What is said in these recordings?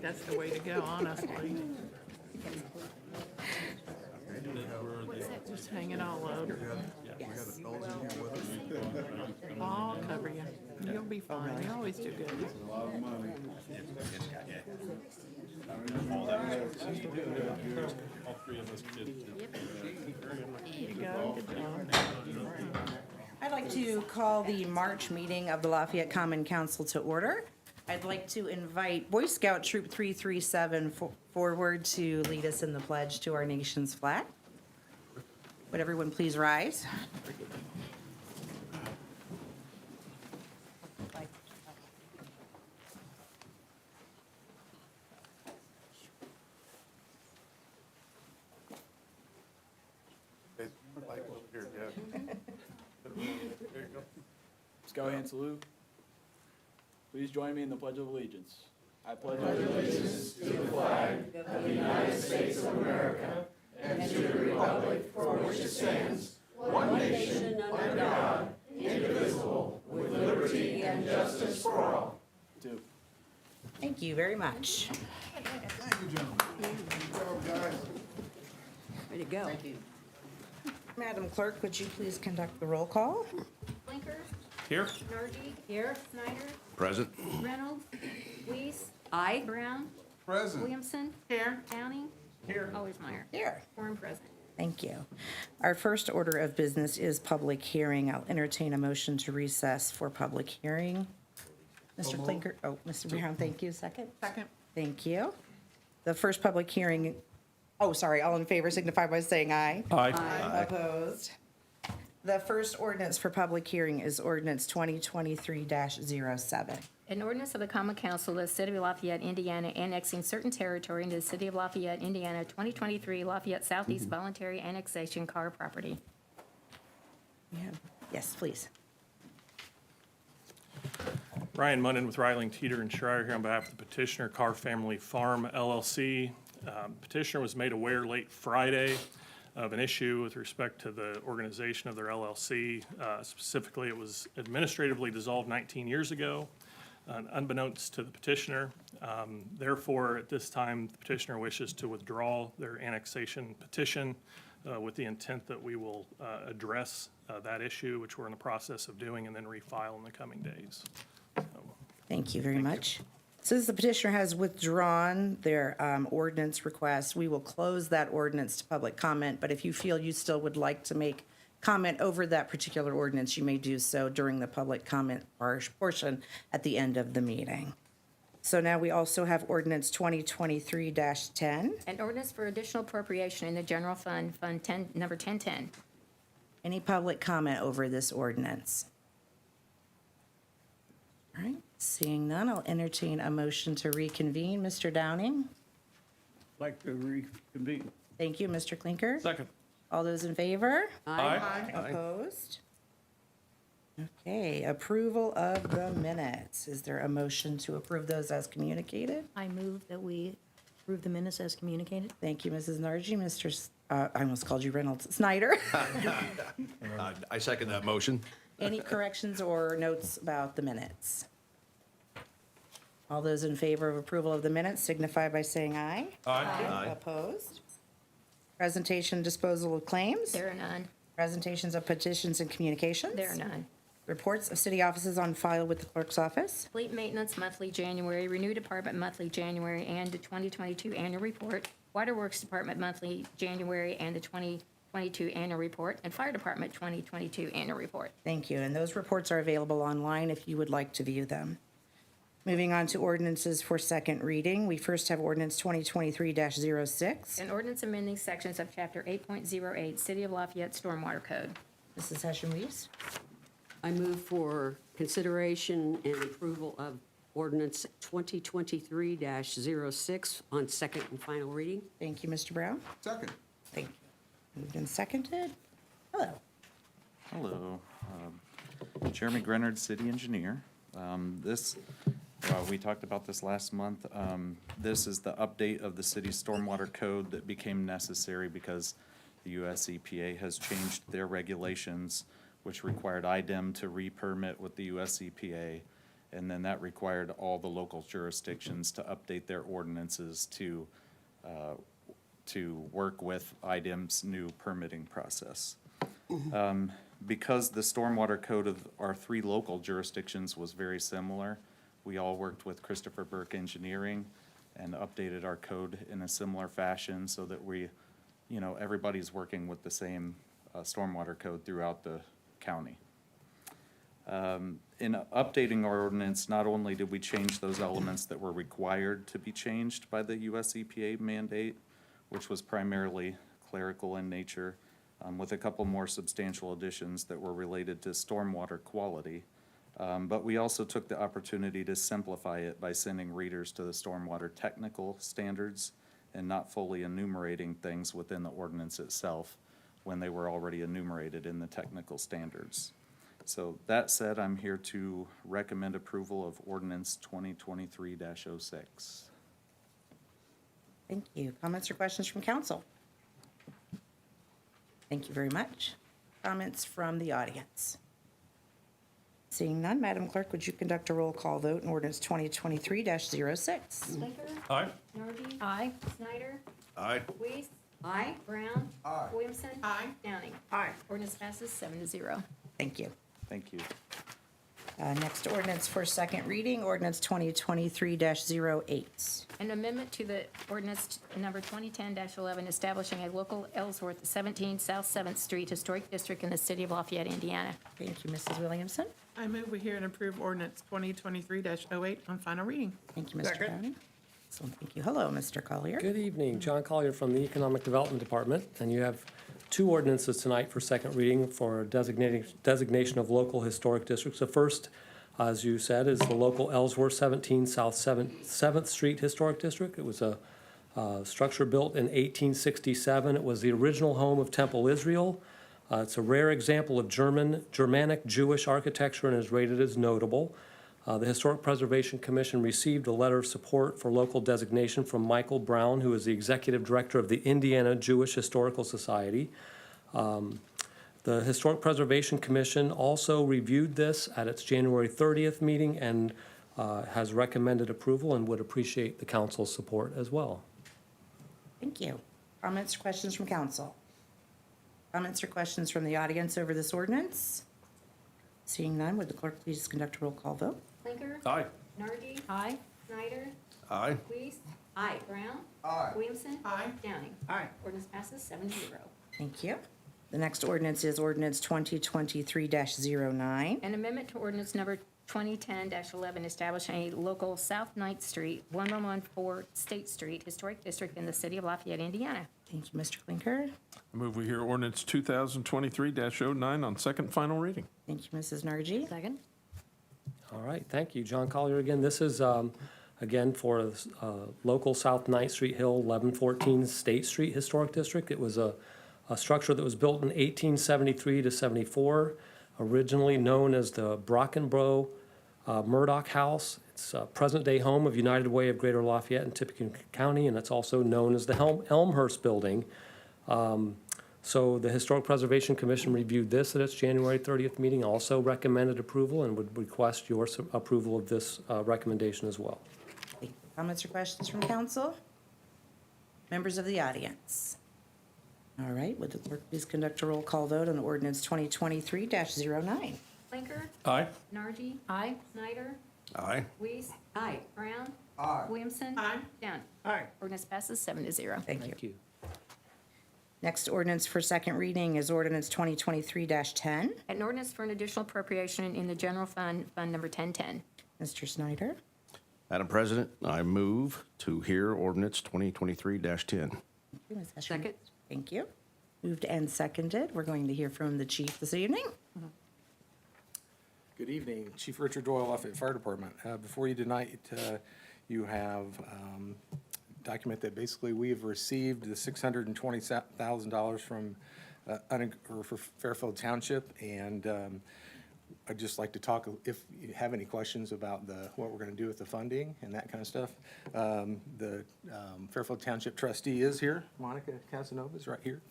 That's the way to go, honestly. Just hang it all over. I'll cover you. You'll be fine. You always do good. All three of us did. There you go. Good job. I'd like to call the March meeting of the Lafayette Common Council to order. I'd like to invite Boy Scout Troop 337 forward to lead us in the pledge to our nation's flag. Would everyone please rise? Let's go ahead and salute. Please join me in the Pledge of Allegiance. I pledge allegiance to the flag of the United States of America and to the republic for which it stands, one nation under God, indivisible, with liberty and justice for all. Thank you very much. Thank you, gentlemen. Good job, guys. Way to go. Madam Clerk, would you please conduct the roll call? Blinker, Here? Nardi, Here. Snyder, Present. Reynolds, Weiss, Aye. Brown, Present. Williamson. Here. Downing. Here. Always Meyer. Here. Quorum present. Thank you. Our first order of business is public hearing. I'll entertain a motion to recess for public hearing. Mr. Clinker, Mr. Brown, thank you. Second? Second. Thank you. The first public hearing, all in favor signify by saying aye. Aye. Opposed? The first ordinance for public hearing is ordinance 2023-07. An ordinance of the Common Council of the City of Lafayette, Indiana, annexing certain territory into the City of Lafayette, Indiana, 2023 Lafayette Southeast Voluntary Annexation Car Property. Yes, please. Ryan Munden with Ryling, Teeter, and Schreier here on behalf of the petitioner, Carr Family Farm LLC. Petitioner was made aware late Friday of an issue with respect to the organization of their LLC. Specifically, it was administratively dissolved 19 years ago, unbeknownst to the petitioner. Therefore, at this time, the petitioner wishes to withdraw their annexation petition with the intent that we will address that issue, which we're in the process of doing, and then refile in the coming days. Thank you very much. Since the petitioner has withdrawn their ordinance request, we will close that ordinance to public comment, but if you feel you still would like to make comment over that particular ordinance, you may do so during the public comment portion at the end of the meeting. So now we also have ordinance 2023-10. An ordinance for additional appropriation in the general fund, Fund 10, number 1010. Any public comment over this ordinance? All right, seeing none, I'll entertain a motion to reconvene. Mr. Downing? Like to reconvene. Thank you, Mr. Clinker. Second. All those in favor? Aye. Opposed? Okay, approval of the minutes. Is there a motion to approve those as communicated? I move that we approve the minutes as communicated. Thank you, Mrs. Nargi. I almost called you Reynolds. Snyder? I second that motion. Any corrections or notes about the minutes? All those in favor of approval of the minutes signify by saying aye. Aye. Opposed? Presentation disposal of claims? There are none. Presentations of petitions and communications? There are none. Reports of city offices on file with the clerk's office? Fleet maintenance monthly January, renew department monthly January, and the 2022 annual report. Waterworks department monthly January and the 2022 annual report, and fire department 2022 annual report. Thank you. And those reports are available online if you would like to view them. Moving on to ordinances for second reading. We first have ordinance 2023-06. An ordinance amending sections of Chapter 8.08 City of Lafayette Stormwater Code. Mrs. Hession-Weiss? I move for consideration and approval of ordinance 2023-06 on second and final reading. Thank you, Mr. Brown. Second. Thank you. Moved and seconded. Hello. Hello, Jeremy Grenard, City Engineer. We talked about this last month. This is the update of the city's stormwater code that became necessary because the US EPA has changed their regulations, which required IDEM to re-permit with the US EPA. And then that required all the local jurisdictions to update their ordinances to work with IDEM's new permitting process. Because the stormwater code of our 3 local jurisdictions was very similar, we all worked with Christopher Burke Engineering and updated our code in a similar fashion so that we, everybody's working with the same stormwater code throughout the county. In updating our ordinance, not only did we change those elements that were required to be changed by the US EPA mandate, which was primarily clerical in nature, with a couple more substantial additions that were related to stormwater quality. But we also took the opportunity to simplify it by sending readers to the stormwater technical standards and not fully enumerating things within the ordinance itself when they were already enumerated in the technical standards. So that said, I'm here to recommend approval of ordinance 2023-06. Thank you. Comments or questions from council? Thank you very much. Comments from the audience? Seeing none, Madam Clerk, would you conduct a roll call vote in ordinance 2023-06? Blinker. Aye. Nardi. Aye. Snyder. Aye. Weiss. Aye. Brown. Aye. Williamson. Aye. Downing. Aye. Ordinance passes 7-0. Thank you. Thank you. Next ordinance for second reading, ordinance 2023-08. An amendment to the ordinance number 2010-11 establishing a local Ellsworth 17 South 7th Street Historic District in the city of Lafayette, Indiana. Thank you, Mrs. Williamson. I move we hear and approve ordinance 2023-08 on final reading. Thank you, Mr. Downing. Excellent, thank you. Hello, Mr. Collier. Good evening, John Collier from the Economic Development Department, and you have 2 ordinances tonight for second reading for designation of local historic districts. The first, as you said, is the local Ellsworth 17 South 7th Street Historic District. It was a structure built in 1867. It was the original home of Temple Israel. It's a rare example of Germanic Jewish architecture and is rated as notable. The Historic Preservation Commission received a letter of support for local designation from Michael Brown, who is the Executive Director of the Indiana Jewish Historical Society. The Historic Preservation Commission also reviewed this at its January 30th meeting and has recommended approval and would appreciate the council's support as well. Thank you. Comments or questions from council? Comments or questions from the audience over this ordinance? Seeing none, would the clerk please conduct a roll call vote? Blinker. Aye. Nardi. Aye. Snyder. Aye. Weiss. Aye. Brown. Aye. Williamson. Aye. Downing. Aye. Ordinance passes 7-0. Thank you. The next ordinance is ordinance 2023-09. An amendment to ordinance number 2010-11 establishing a local South 9th Street, 1114 State Street Historic District in the city of Lafayette, Indiana. Thank you, Mr. Klinker. I move we hear ordinance 2023-09 on second final reading. Thank you, Mrs. Nargi. Second. All right, thank you. John Collier again. This is, again, for local South 9th Street Hill, 1114 State Street Historic District. It was a structure that was built in 1873 to 74, originally known as the Brockenbrough Murdoch House. It's a present-day home of United Way of Greater Lafayette and Tippecanoe County, and it's also known as the Elmhurst Building. So the Historic Preservation Commission reviewed this at its January 30th meeting, also recommended approval, and would request your approval of this recommendation as well. Comments or questions from council? Members of the audience? All right, would the clerk please conduct a roll call vote on ordinance 2023-09? Blinker. Aye. Nardi. Aye. Snyder. Aye. Weiss. Aye. Brown. Aye. Williamson. Aye. Downing. Aye. Ordinance passes 7-0. Thank you. Thank you. Next ordinance for second reading is ordinance 2023-10. An ordinance for an additional appropriation in the general fund, Fund Number 1010. Mr. Snyder. Madam President, I move to hear ordinance 2023-10. Thank you, Ms. Escher. Second. Thank you. Moved and seconded. We're going to hear from the chief this evening. Good evening, Chief Richard Doyle, Lafayette Fire Department. Before you tonight, you have document that basically we have received the $620,000 from for Fairfield Township, and I'd just like to talk, if you have any questions about what we're going to do with the funding and that kind of stuff. The Fairfield Township trustee is here. Monica Casanova is right here.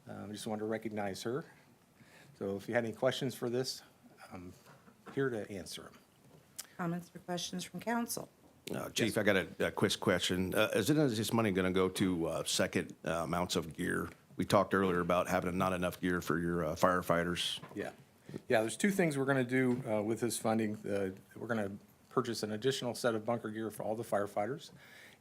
I just wanted to recognize her. So if you had any questions for this, I'm here to answer them. Comments or questions from council? Chief, I got a quick question. Is this money going to go to second amounts of gear? We talked earlier about having not enough gear for your firefighters. Yeah. Yeah, there's two things we're going to do with this funding. We're going to purchase an additional set of bunker gear for all the firefighters.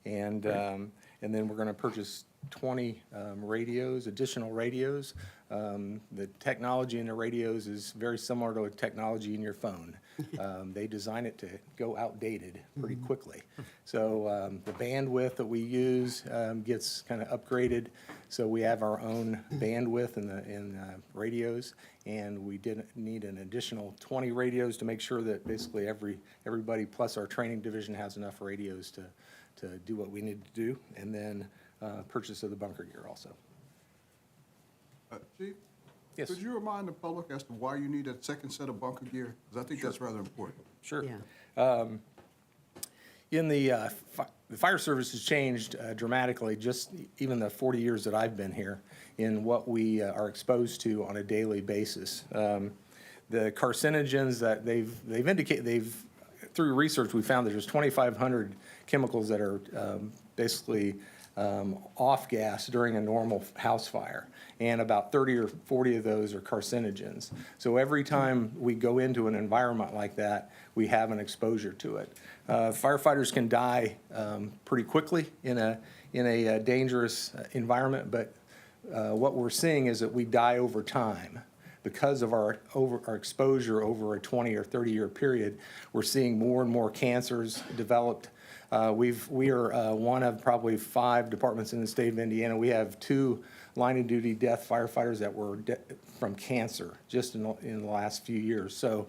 And then we're going to purchase 20 radios, additional radios. The technology in the radios is very similar to technology in your phone. They design it to go outdated pretty quickly. So the bandwidth that we use gets kind of upgraded. So we have our own bandwidth in radios, and we did need an additional 20 radios to make sure that basically everybody plus our training division has enough radios to do what we need to do, and then purchase of the bunker gear also. Chief? Yes. Could you remind the public as to why you need a second set of bunker gear? Because I think that's rather important. Sure. Yeah. In the fire service has changed dramatically, just even the 40 years that I've been here, in what we are exposed to on a daily basis. The carcinogens that they've indicated, through research, we found that there's 2,500 chemicals that are basically off gas during a normal house fire, and about 30 or 40 of those are carcinogens. So every time we go into an environment like that, we have an exposure to it. Firefighters can die pretty quickly in a dangerous environment, but what we're seeing is that we die over time. Because of our exposure over a 20 or 30-year period, we're seeing more and more cancers developed. We are one of probably 5 departments in the state of Indiana. We have 2 line-of-duty death firefighters that were from cancer just in the last few years. So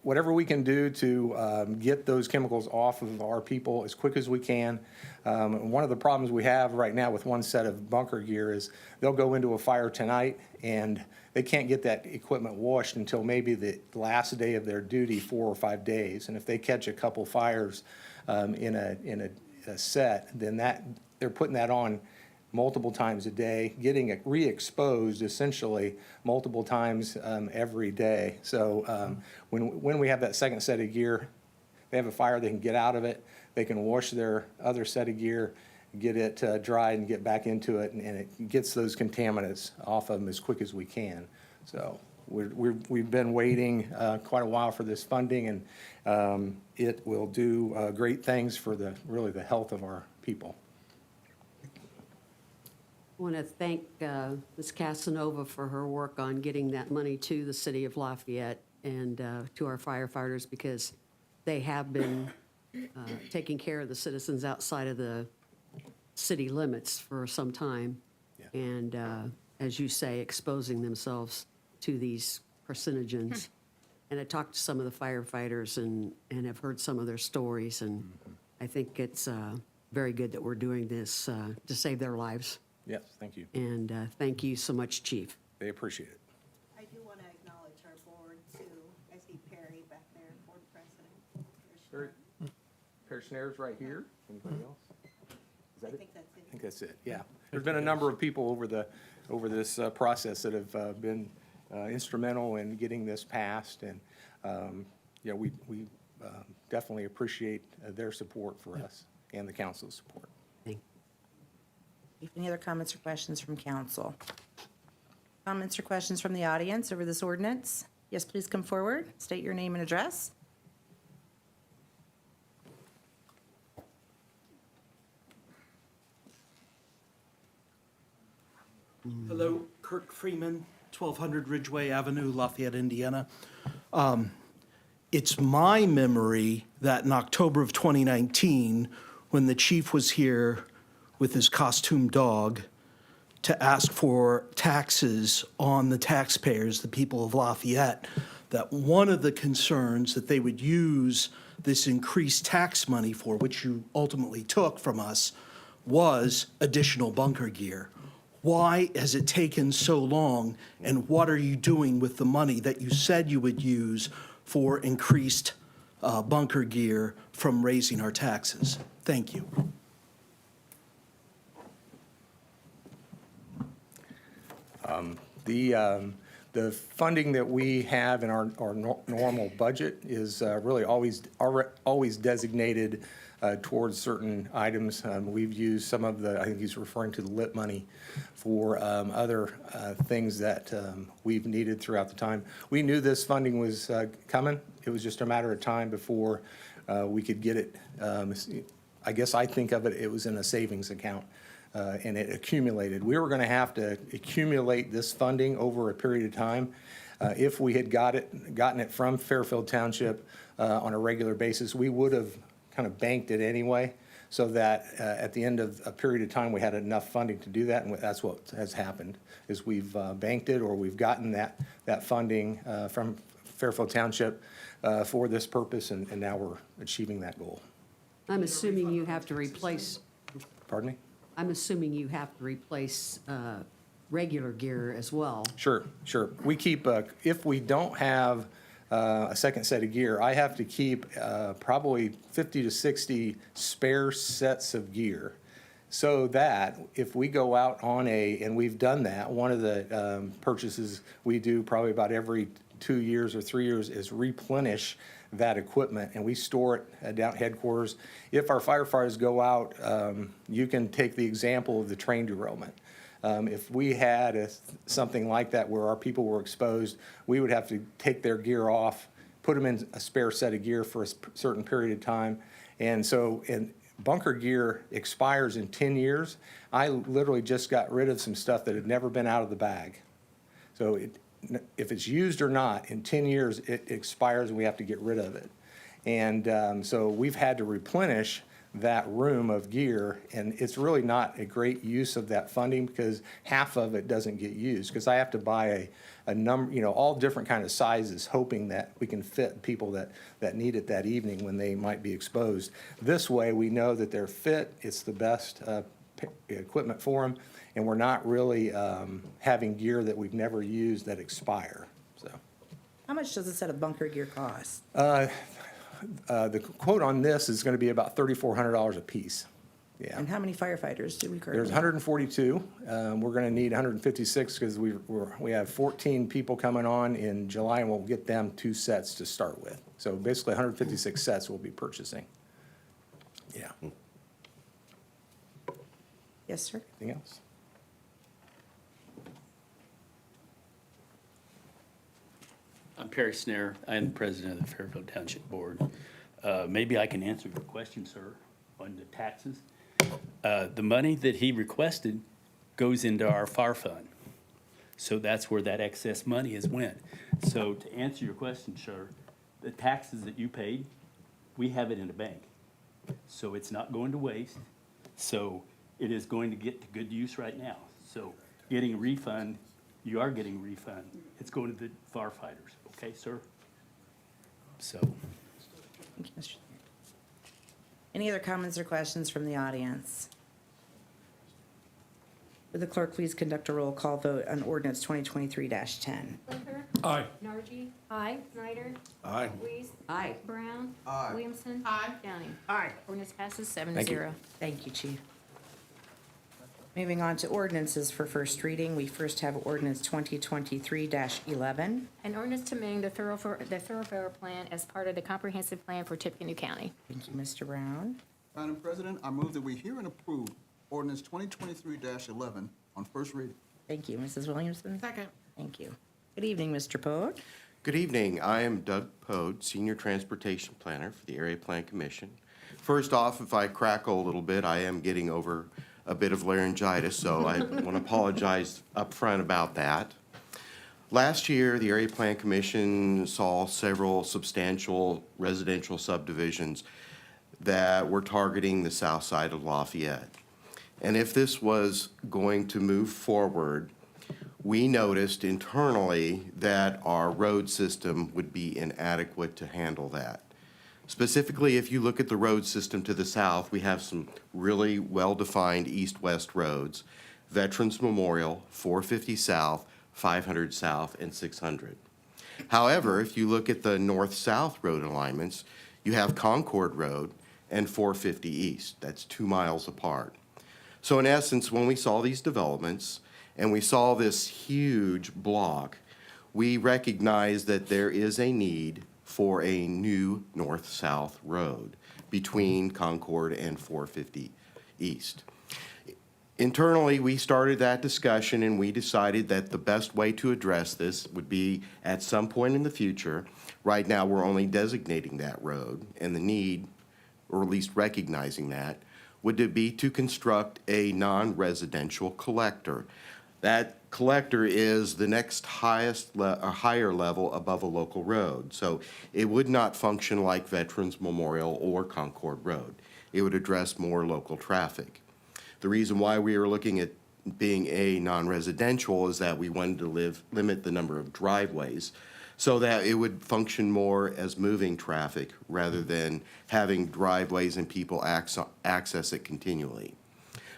whatever we can do to get those chemicals off of our people as quick as we can. One of the problems we have right now with one set of bunker gear is they'll go into a fire tonight and they can't get that equipment washed until maybe the last day of their duty, 4 or 5 days. And if they catch a couple fires in a set, then they're putting that on multiple times a day, getting it re-exposed essentially multiple times every day. So when we have that second set of gear, they have a fire, they can get out of it, they can wash their other set of gear, get it dried and get back into it, and it gets those contaminants off of them as quick as we can. So we've been waiting quite a while for this funding, and it will do great things for really the health of our people. I want to thank Ms. Casanova for her work on getting that money to the city of Lafayette and to our firefighters, because they have been taking care of the citizens outside of the city limits for some time. Yeah. And as you say, exposing themselves to these carcinogens. And I talked to some of the firefighters and have heard some of their stories, and I think it's very good that we're doing this to save their lives. Yes, thank you. And thank you so much, Chief. They appreciate it. I do want to acknowledge our board too. I see Perry back there, board president. There's Sharon. Pair snares right here. Anybody else? Is I that it? think that's it. I think that's it, yeah. There's been a number of people over this process that have been instrumental in getting this passed, and yeah, we definitely appreciate their support for us and the council's support. Thank you. Any other comments or questions from council? Comments or questions from the audience over this ordinance? Yes, please come forward. State your name and address. Hello, Kirk Freeman, 1200 Ridgeway Avenue, Lafayette, Indiana. It's my memory that in October of 2019, when the chief was here with his costume dog to ask for taxes on the taxpayers, the people of Lafayette, that one of the concerns that they would use this increased tax money for, which you ultimately took from us, was additional bunker gear. Why has it taken so long, and what are you doing with the money that you said you would use for increased bunker gear from raising our taxes? Thank you. The funding that we have in our normal budget is really always designated towards certain items. We've used some of the, I think he's referring to the LIT money for other things that we've needed throughout the time. We knew this funding was coming. It was just a matter of time before we could get it. I guess I think of it, it was in a savings account. And it accumulated. We were going to have to accumulate this funding over a period of time. If we had gotten it from Fairfield Township on a regular basis, we would have kind of banked it anyway, so that at the end of a period of time, we had enough funding to do that, and that's what has happened, is we've banked it, or we've gotten that funding from Fairfield Township for this purpose, and now we're achieving that goal. I'm assuming you have to replace, Pardon me? I'm assuming you have to replace regular gear as well. Sure. We keep, if we don't have a second set of gear, I have to keep probably 50 to 60 spare sets of gear, so that if we go out on and we've done that, one of the purchases we do probably about every 2 years or 3 years is replenish that equipment, and we store it down at headquarters. If our firefighters go out, you can take the example of the train derailment. If we had something like that where our people were exposed, we would have to take their gear off, put them in a spare set of gear for a certain period of time. And bunker gear expires in 10 years. I literally just got rid of some stuff that had never been out of the bag. So if it's used or not, in 10 years, it expires and we have to get rid of it. And so we've had to replenish that room of gear, and it's really not a great use of that funding because half of it doesn't get used, because I have to buy a number, all different kind of sizes, hoping that we can fit people that need it that evening when they might be exposed. This way, we know that they're fit, it's the best equipment for them, and we're not really having gear that we've never used that expire. So, How much does a set of bunker gear cost? the quote on this is going to be about $3,400 a piece. Yeah. And how many firefighters do we currently There's have? 142. We're going to need 156 because we have 14 people coming on in July, and we'll get them 2 sets to start with. So basically 156 sets we'll be purchasing. Yeah. Yes, sir. Anything else? I'm Perry Snare. I am the president of the Fairfield Township Board. Maybe I can answer your question, sir, on the taxes. The money that he requested goes into our FAR fund. So that's where that excess money is went. So to answer your question, sir, the taxes that you paid, we have it in a bank. So it's not going to waste. So it is going to get to good use right now. So getting a refund, you are getting a refund. It's going to the firefighters, okay, sir? So. Thank you, Mr. Any other comments or questions from the audience? Would the clerk please conduct a roll call vote on ordinance 2023-10? Flinker? Aye. Nargi? Aye. Snyder? Aye. Weiss? Aye. Brown? Aye. Williamson? Aye. Downing? Aye. Ordinance passes 7-0. Thank you. Thank you, Chief. Moving on to ordinances for first reading, we first have ordinance 2023-11. An ordinance to amend the thoroughfare plan as part of the comprehensive plan for Tippecanoe County. Thank you, Mr. Brown. Madam President, I move that we hear and approve ordinance 2023-11 on first reading. Thank you, Mrs. Williamson. Second. Thank you. Good evening, Mr. Pogue. Good evening. I am Doug Pode, Senior Transportation Planner for the Area Plan Commission. First off, if I crackle a little bit, I am getting over a bit of laryngitis, so I want to apologize up front about that. Last year, the Area Plan Commission saw several substantial residential subdivisions that were targeting the south side of Lafayette. And if this was going to move forward, we noticed internally that our road system would be inadequate to handle that. Specifically, if you look at the road system to the south, we have some really well-defined east-west roads: Veterans Memorial, 450 South, 500 South, and 600. However, if you look at the north-south road alignments, you have Concord Road and 450 East. That's 2 miles apart. So in essence, when we saw these developments and we saw this huge block, we recognize that there is a need for a new north-south road between Concord and 450 East. Internally, we started that discussion and we decided that the best way to address this would be at some point in the future. Right now, we're only designating that road, and the need, or at least recognizing that, would be to construct a non-residential collector. That collector is the next higher level above a local road. So it would not function like Veterans Memorial or Concord Road. It would address more local traffic. The reason why we are looking at being a non-residential is that we wanted to limit the number of driveways so that it would function more as moving traffic rather than having driveways and people access it continually.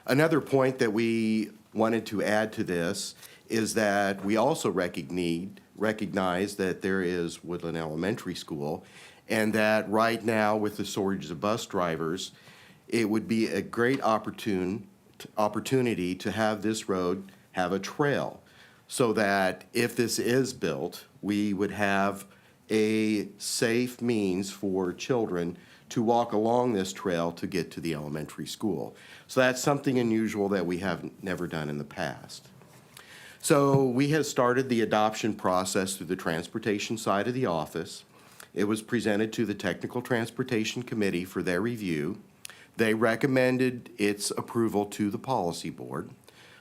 Another point that we wanted to add to this is that we also recognize that there is Woodland Elementary School, and that right now with the shortage of bus drivers, it would be a great opportunity to have this road have a trail so that if this is built, we would have a safe means for children to walk along this trail to get to the elementary school. So that's something unusual that we have never done in the past. So we have started the adoption process through the transportation side of the office. It was presented to the Technical Transportation Committee for their review. They recommended its approval to the Policy Board.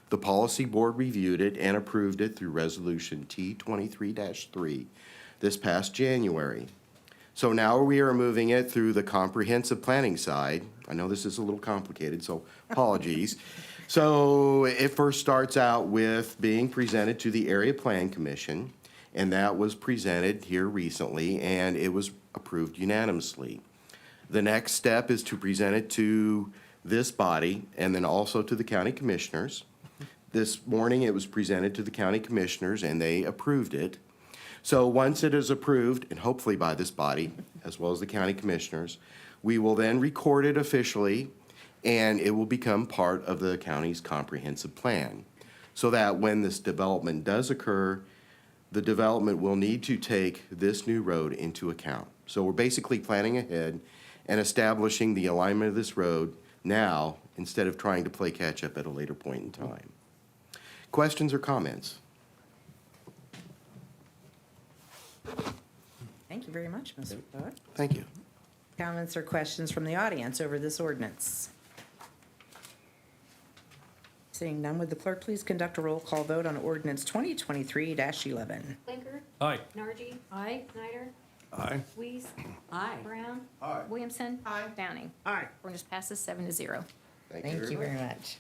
The Policy Board reviewed it and approved it through Resolution T23-3 this past January. So now we are moving it through the comprehensive planning side. I know this is a little complicated, so apologies. So it first starts out with being presented to the Area Plan Commission, and that was presented here recently, and it was approved unanimously. The next step is to present it to this body and then also to the county commissioners. This morning it was presented to the county commissioners and they approved it. So once it is approved, and hopefully by this body, as well as the county commissioners, we will then record it officially and it will become part of the county's comprehensive plan. So that when this development does occur, the development will need to take this new road into account. So we're basically planning ahead and establishing the alignment of this road now instead of trying to play catch up at a later point in time. Questions or comments? Thank you very much, Mr. Poet. Thank you. Comments or questions from the audience over this ordinance? Seeing none, would the clerk please conduct a roll call vote on ordinance 2023-11? Blinker. Aye. Nargi. Aye. Snyder. Aye. Weiss. Aye. Brown. Aye. Williamson. Aye. Downing. Aye. Ordinance passes 7-0. Thank you very much.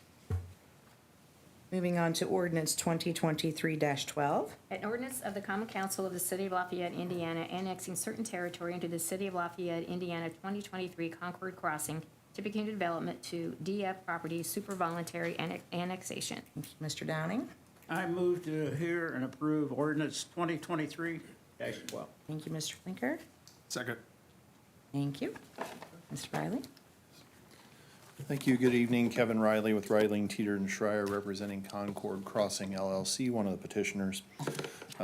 Moving on to ordinance 2023-12. An ordinance of the Common Council of the City of Lafayette, Indiana, annexing certain territory into the City of Lafayette, Indiana 2023 Concord Crossing to begin development to DF property super voluntary annexation. Thank you, Mr. Downing. I move to hear and approve ordinance 2023-12. Thank you, Mr. Blinker. Second. Thank you. Mr. Riley? Thank you. Good evening. Kevin Riley with Riley, Teeter, and Schreier, representing Concord Crossing LLC, one of the petitioners.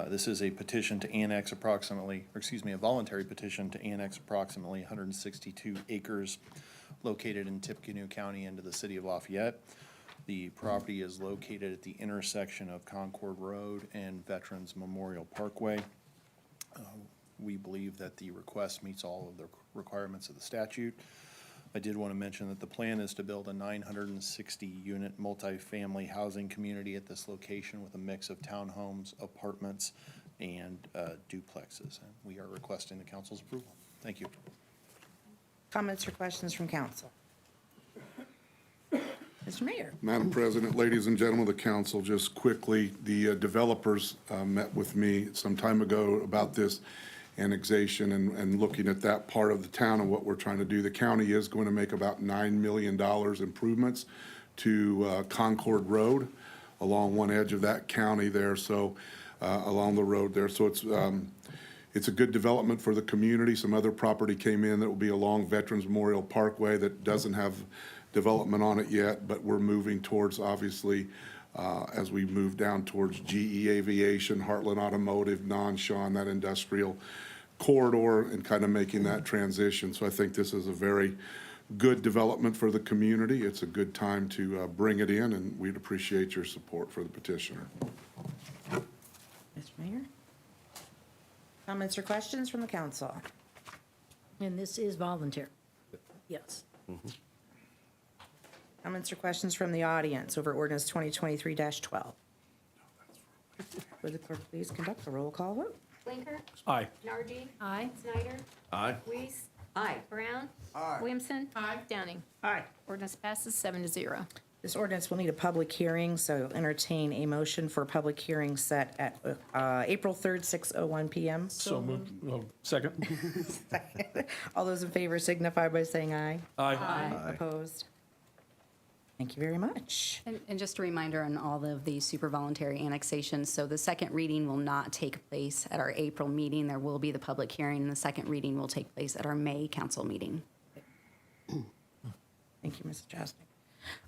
This is a petition to annex a voluntary petition to annex approximately 162 acres located in Tippecanoe County into the City of Lafayette. The property is located at the intersection of Concord Road and Veterans Memorial Parkway. We believe that the request meets all of the requirements of the statute. I did want to mention that the plan is to build a 960-unit multifamily housing community at this location with a mix of townhomes, apartments, and duplexes. And we are requesting the council's approval. Thank you. Comments or questions from council? Mr. Mayor? Madam President, ladies and gentlemen of the council, just quickly, the developers met with me some time ago about this annexation and looking at that part of the town and what we're trying to do. The county is going to make about $9 million improvements to Concord Road along one edge of that county there, so along the road there. So it's a good development for the community. Some other property came in that will be along Veterans Memorial Parkway that doesn't have development on it yet, but we're moving towards obviously as we move down towards GE Aviation, Heartland Automotive, non-Shawn, that industrial corridor, and kind of making that transition. So I think this is a very good development for the community. It's a good time to bring it in, and we'd appreciate your support for the petitioner. Mr. Mayor? Comments or questions from the council? And this is voluntary. Yes. Comments or questions from the audience over ordinance 2023-12? Would the clerk please conduct a roll call vote? Blinker. Aye. Nargi. Aye. Snyder. Aye. Weiss. Aye. Brown. Williamson. Downing. Aye. Ordinance passes 7-0. This ordinance will need a public hearing, so entertain a motion for a public hearing set at April 3rd, 6:01 PM. So moved. Oh, second. All those in favor signify by saying aye. Aye. Opposed? Thank you very much. And just a reminder on all of the super voluntary annexations, so the second reading will not take place at our April meeting. There will be the public hearing, and the second reading will take place at our May council meeting. Thank you, Mrs. Chastain.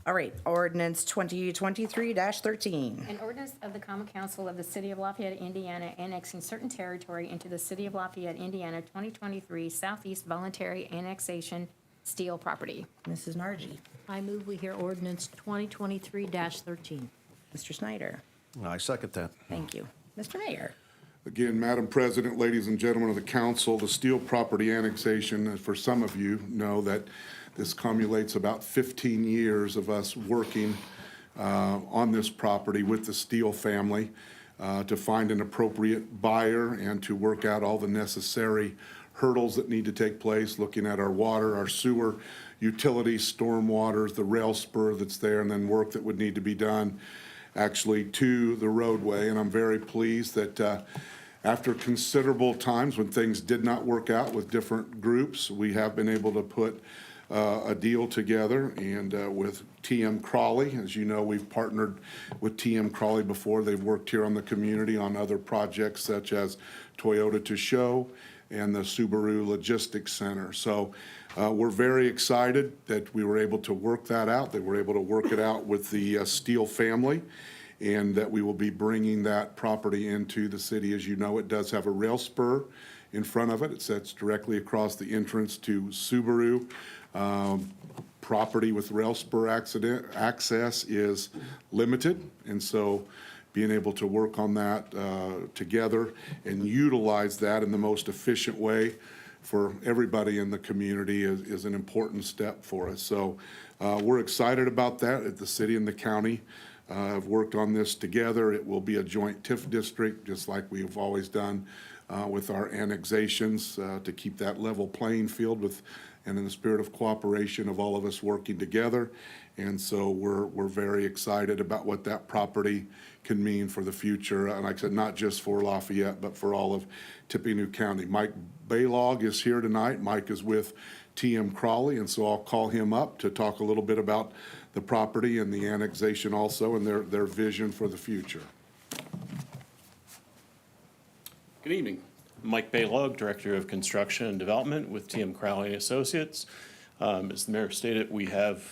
All right, ordinance 2023-13. An ordinance of the Common Council of the City of Lafayette, Indiana, annexing certain territory into the City of Lafayette, Indiana, 2023 Southeast Voluntary Annexation Steel Property. Mrs. Nargi. I move we hear ordinance 2023-13. Mr. Snyder. I second that. Thank you. Mr. Mayor. Again, Madam President, ladies and gentlemen of the council, the steel property annexation, for some of you know that this cumulates about 15 years of us working on this property with the Steele family to find an appropriate buyer and to work out all the necessary hurdles that need to take place, looking at our water, our sewer, utilities, storm waters, the rail spur that's there, and then work that would need to be done actually to the roadway. And I'm very pleased that after considerable times when things did not work out with different groups, we have been able to put a deal together, and with TM Crawley. As you know, we've partnered with TM Crawley before. They've worked here on the community on other projects such as Toyota to Show and the Subaru Logistics Center. So we're very excited that we were able to work that out, that we're able to work it out with the Steele family, and that we will be bringing that property into the city. As you know, it does have a rail spur in front of it. It sits directly across the entrance to Subaru. Property with rail spur access is limited, and so being able to work on that together and utilize that in the most efficient way for everybody in the community is an important step for us. So we're excited about that. The city and the county have worked on this together. It will be a joint TIF district, just like we've always done with our annexations, to keep that level playing field with, and in the spirit of cooperation of all of us working together. And so we're very excited about what that property can mean for the future. And like I said, not just for Lafayette, but for all of Tippecanoe County. Mike Baylog is here tonight. Mike is with TM Crawley, and so I'll call him up to talk a little bit about the property and the annexation also, and their vision for the future. Good evening. Mike Baylog, Director of Construction and Development with TM Crowley Associates. As the mayor stated, we have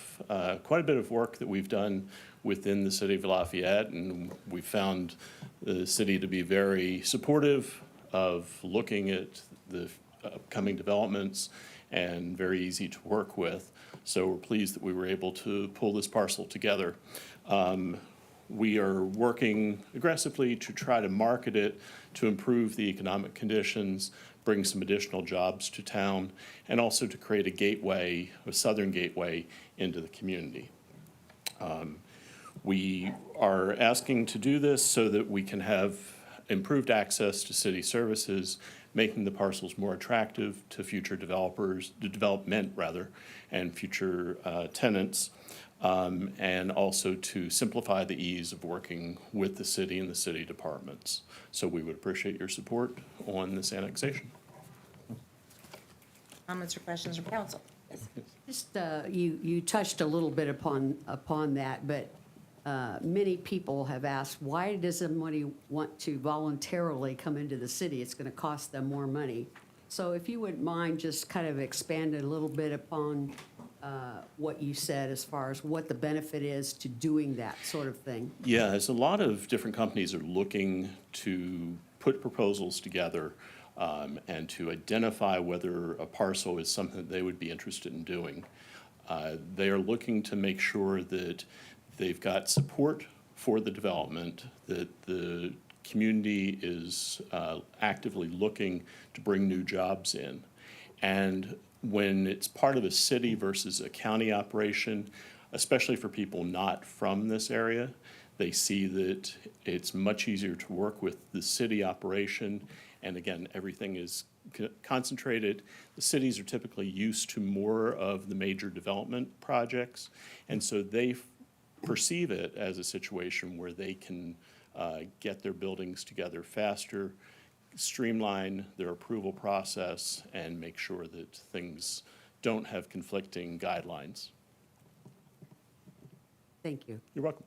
quite a bit of work that we've done within the city of Lafayette, and we found the city to be very supportive of looking at the upcoming developments and very easy to work with. So we're pleased that we were able to pull this parcel together. We are working aggressively to try to market it to improve the economic conditions, bring some additional jobs to town, and also to create a gateway, a southern gateway into the community. We are asking to do this so that we can have improved access to city services, making the parcels more attractive to future developers, to development rather, and future tenants, and also to simplify the ease of working with the city and the city departments. So we would appreciate your support on this annexation. Comments or questions from council? Just, you touched a little bit upon that, but many people have asked, why does somebody want to voluntarily come into the city? It's going to cost them more money. So if you wouldn't mind just kind of expanding a little bit upon what you said as far as what the benefit is to doing that sort of thing? Yeah, as a lot of different companies are looking to put proposals together and to identify whether a parcel is something that they would be interested in doing. They are looking to make sure that they've got support for the development, that the community is actively looking to bring new jobs in. And when it's part of a city versus a county operation, especially for people not from this area, they see that it's much easier to work with the city operation. And again, everything is concentrated. The cities are typically used to more of the major development projects. And so they perceive it as a situation where they can get their buildings together faster, streamline their approval process, and make sure that things don't have conflicting guidelines. Thank you. You're welcome.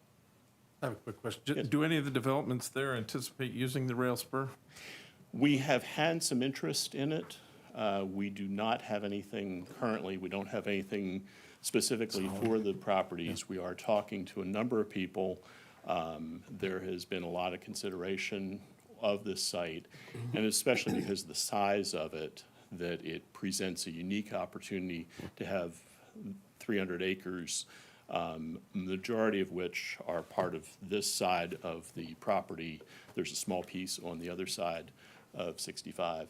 I have a quick question. Do any of the developments there anticipate using the rail spur? We have had some interest in it. We do not have anything currently. We don't have anything specifically for the properties. We are talking to a number of people. There has been a lot of consideration of this site, and especially because of the size of it, that it presents a unique opportunity to have 300 acres, majority of which are part of this side of the property. There's a small piece on the other side of 65,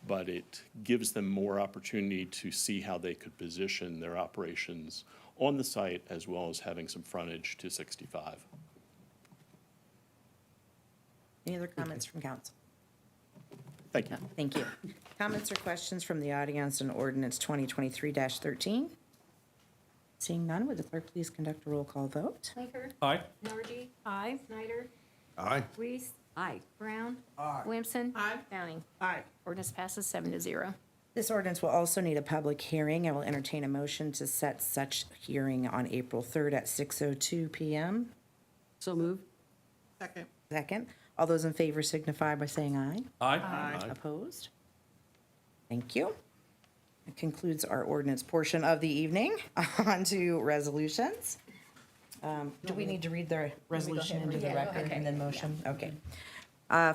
but it gives them more opportunity to see how they could position their operations on the site, as well as having some frontage to 65. Any other comments from council? Thank you. Thank you. Comments or questions from the audience on ordinance 2023-13? Seeing none, would the clerk please conduct a roll call vote? Blinker. Aye. Nargi. Aye. Snyder. Aye. Weiss. Aye. Brown. Williamson. Downing. Aye. Ordinance passes 7-0. This ordinance will also need a public hearing. I will entertain a motion to set such hearing on April 3rd at 6:02 PM. So move. Second. Second. All those in favor signify by saying aye. Aye. Opposed? Thank you. That concludes our ordinance portion of the evening. On to resolutions. Do we need to read the resolution into the record and then motion? Okay.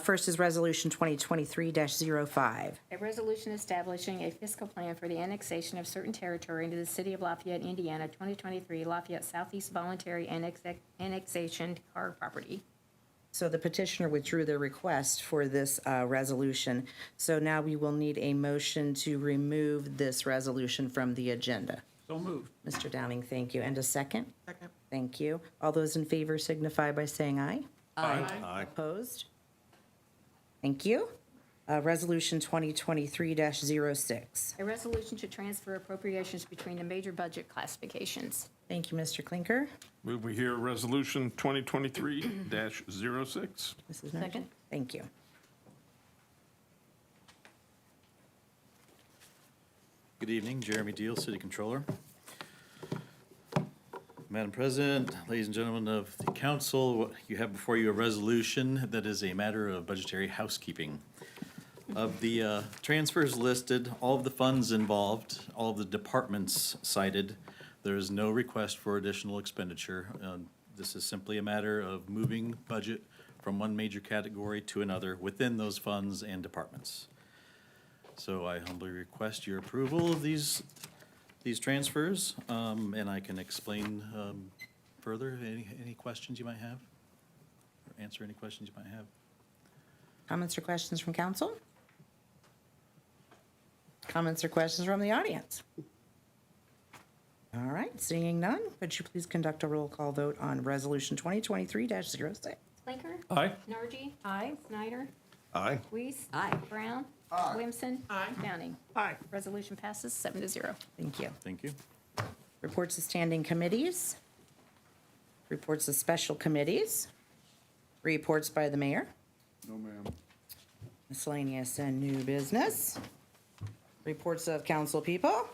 First is Resolution 2023-05. A resolution establishing a fiscal plan for the annexation of certain territory into the city of Lafayette, Indiana, 2023 Lafayette Southeast Voluntary Annexation Car Property. So the petitioner withdrew their request for this resolution. So now we will need a motion to remove this resolution from the agenda. So moved. Mr. Downing, thank you. And a second? Second. Thank you. All those in favor signify by saying aye. Aye. Opposed? Thank you. Resolution 2023-06. A resolution to transfer appropriations between the major budget classifications. Thank you, Mr. Klinker. Move we hear Resolution 2023-06. Mrs. Nargi? Second. Thank you. Good evening, Jeremy Deal, City Controller. Madam President, ladies and gentlemen of the council, you have before you a resolution that is a matter of budgetary housekeeping. Of the transfers listed, all of the funds involved, all of the departments cited, there is no request for additional expenditure. This is simply a matter of moving budget from one major category to another within those funds and departments. So I humbly request your approval of these transfers, and I can explain further any questions you might have, or answer any questions you might have. Comments or questions from council? Comments or questions from the audience? All right, seeing none, could you please conduct a roll call vote on Resolution 2023-06? Blinker. Aye. Nargi. Aye. Snyder. Aye. Weiss. Aye. Brown. Williamson. Downing. Aye. Resolution passes 7-0. Thank you. Thank you. Reports of standing committees. Reports of special committees. Reports by the mayor. No, ma'am. Miscellaneous and new business. Reports of council people.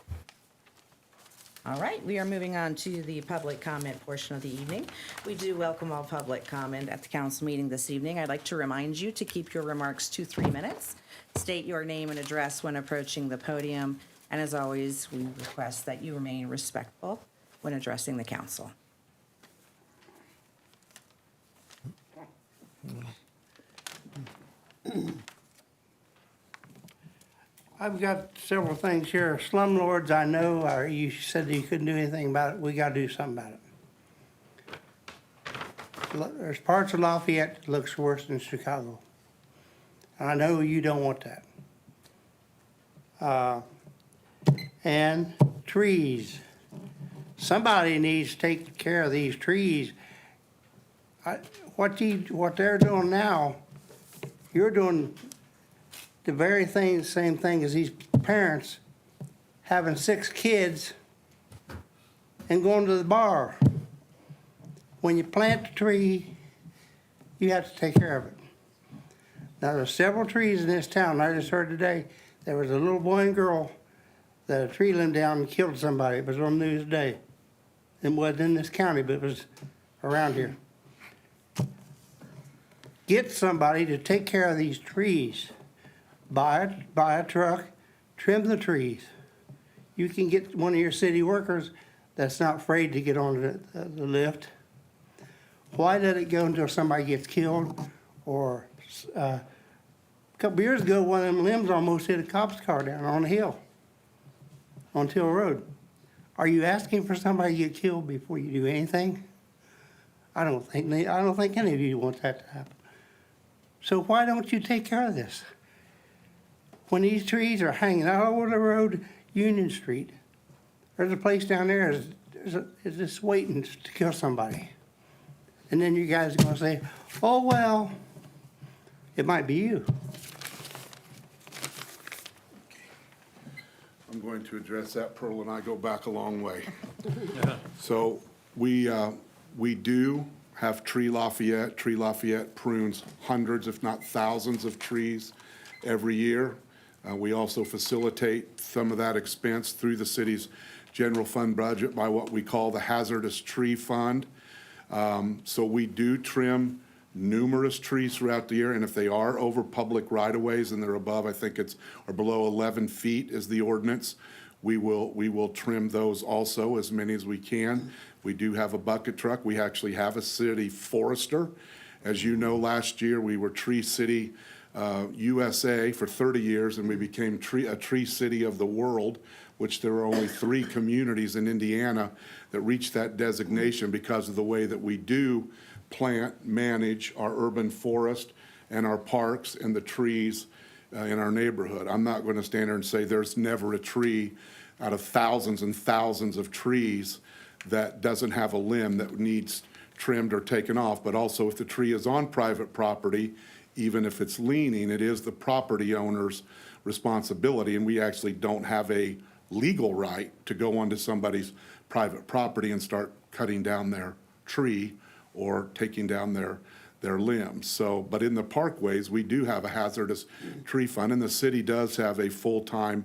All right, we are moving on to the public comment portion of the evening. We do welcome all public comment at the council meeting this evening. I'd like to remind you to keep your remarks to 3 minutes. State your name and address when approaching the podium, And as always, we request that you remain respectful when addressing the council. I've got several things here. Slumlords, I know, you said that you couldn't do anything about it. We gotta do something about it. There's parts of Lafayette that looks worse than Chicago. And I know you don't want that. And trees. Somebody needs to take care of these trees. What they're doing now, you're doing the very same thing as these parents having 6 kids and going to the bar. When you plant the tree, you have to take care of it. Now, there's several trees in this town. I just heard today, there was a little boy and girl that a tree limbed down and killed somebody. It was on the news today. It wasn't in this county, but it was around here. Get somebody to take care of these trees. Buy a truck, trim the trees. You can get one of your city workers that's not afraid to get on the lift. Why let it go until somebody gets killed? Or a couple years ago, one of them limbs almost hit a cop's car down on a hill, on Till Road. Are you asking for somebody to get killed before you do anything? I don't think any of you want that to happen. So why don't you take care of this? When these trees are hanging out over the road, Union Street, there's a place down there is just waiting to kill somebody. And then you guys are gonna say, oh, well, it might be you. I'm going to address that. Pearl and I go back a long way. So we do have Tree Lafayette. Tree Lafayette prunes hundreds, if not thousands of trees every year. We also facilitate some of that expense through the city's general fund budget by what we call the hazardous tree fund. So we do trim numerous trees throughout the year, and if they are over public right-of-ways and they're above, I think or below 11 feet is the ordinance, we will trim those also, as many as we can. We do have a bucket truck. We actually have a city forester. As you know, last year we were Tree City USA for 30 years, and we became a tree city of the world, which there are only 3 communities in Indiana that reached that designation because of the way that we do plant, manage our urban forest and our parks and the trees in our neighborhood. I'm not going to stand there and say there's never a tree out of thousands and thousands of trees that doesn't have a limb that needs trimmed or taken off, but also if the tree is on private property, even if it's leaning, it is the property owner's responsibility, and we actually don't have a legal right to go onto somebody's private property and start cutting down their tree or taking down their limbs. So, but in the parkways, we do have a hazardous tree fund, and the city does have a full-time